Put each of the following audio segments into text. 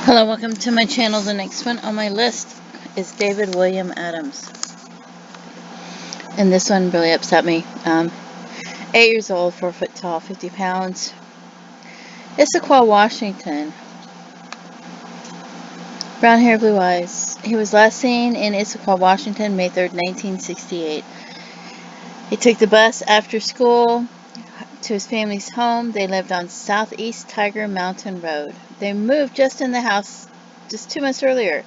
Hello, welcome to my channel. The next one on my list is David William Adams. And this one really upset me. 8 years old, 4 foot tall, 50 pounds. Issaquah, Washington. Brown hair, blue eyes. He was last seen in Issaquah, Washington, May 3rd, 1968. He took the bus after school to his family's home. They lived on Southeast Tiger Mountain Road. They moved just in the house just 2 months earlier.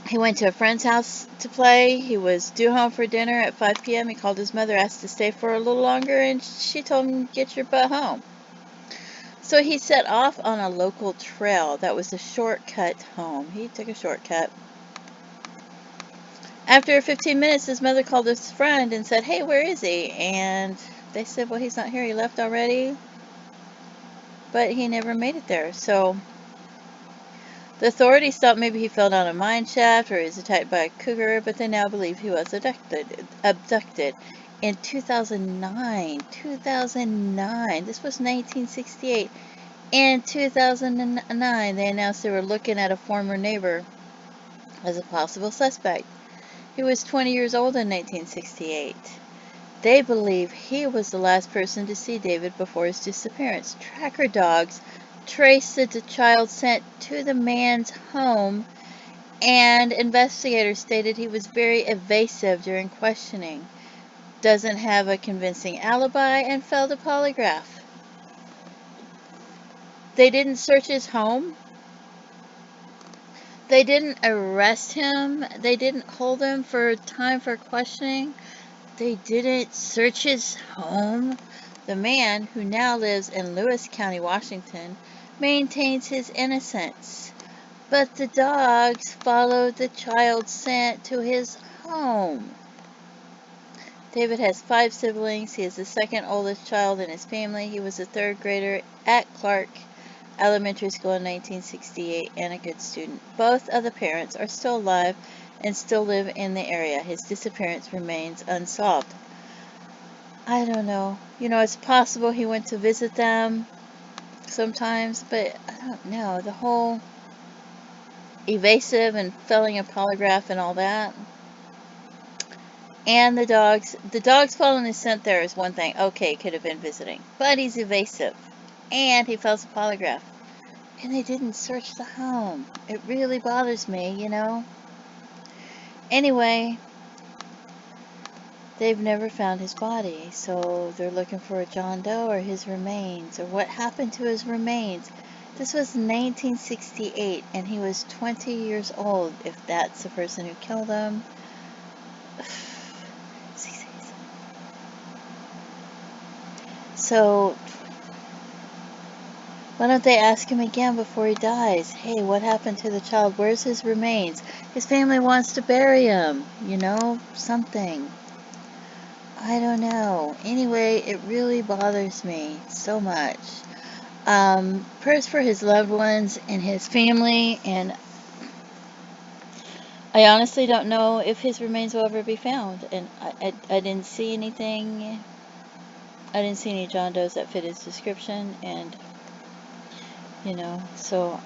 He went to a friend's house to play. He was due home for dinner at 5 p.m. He called his mother, asked to stay for a little longer, and she told him, "Get your butt home." So he set off on a local trail that was a shortcut home. He took a shortcut. After 15 minutes, his mother called his friend and said, "Hey, where is he?" And they said, "Well, he's not here. He left already." But he never made it there. So the authorities thought maybe he fell down a mine shaft or he was attacked by a cougar, but they now believe he was abducted. In 2009, this was 1968. In 2009, they announced they were looking at a former neighbor as a possible suspect. He was 20 years old in 1968. They believe he was the last person to see David before his disappearance. Tracker dogs traced the child sent to the man's home, and investigators stated he was very evasive during questioning, doesn't have a convincing alibi, and failed a polygraph. They didn't search his home. They didn't arrest him. They didn't hold him for time for questioning. They didn't search his home. The man, who now lives in Lewis County, Washington, maintains his innocence. But the dogs followed the child scent to his home. David has 5 siblings. He is the second oldest child in his family. He was a 3rd grader at Clark Elementary School in 1968 and a good student. Both of the parents are still alive and still live in the area. His disappearance remains unsolved. I don't know. It's possible he went to visit them sometimes, but I don't know. The whole evasive and failing a polygraph and all that. And the dogs following his scent there is one thing. Okay, could have been visiting. But he's evasive. And he fails a polygraph. And they didn't search the home. It really bothers me, Anyway, they've never found his body, so they're looking for a John Doe or his remains, or what happened to his remains. This was 1968, and he was 20 years old, if that's the person who killed him. So, why don't they ask him again before he dies? Hey, what happened to the child? Where's his remains? His family wants to bury him, something. I don't know. Anyway, it really bothers me so much. Prayers for his loved ones and his family, and I honestly don't know if his remains will ever be found. And I didn't see anything. I didn't see any John Does that fit his description, and so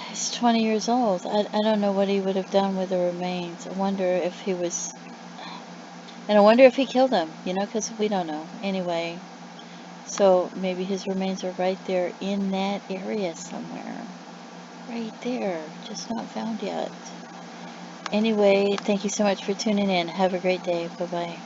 he's 20 years old. I don't know what he would have done with the remains. I wonder if he was, and I wonder if he killed him, because we don't know. Anyway, so maybe his remains are right there in that area somewhere. Right there, just not found yet. Anyway, thank you so much for tuning in. Have a great day. Bye-bye.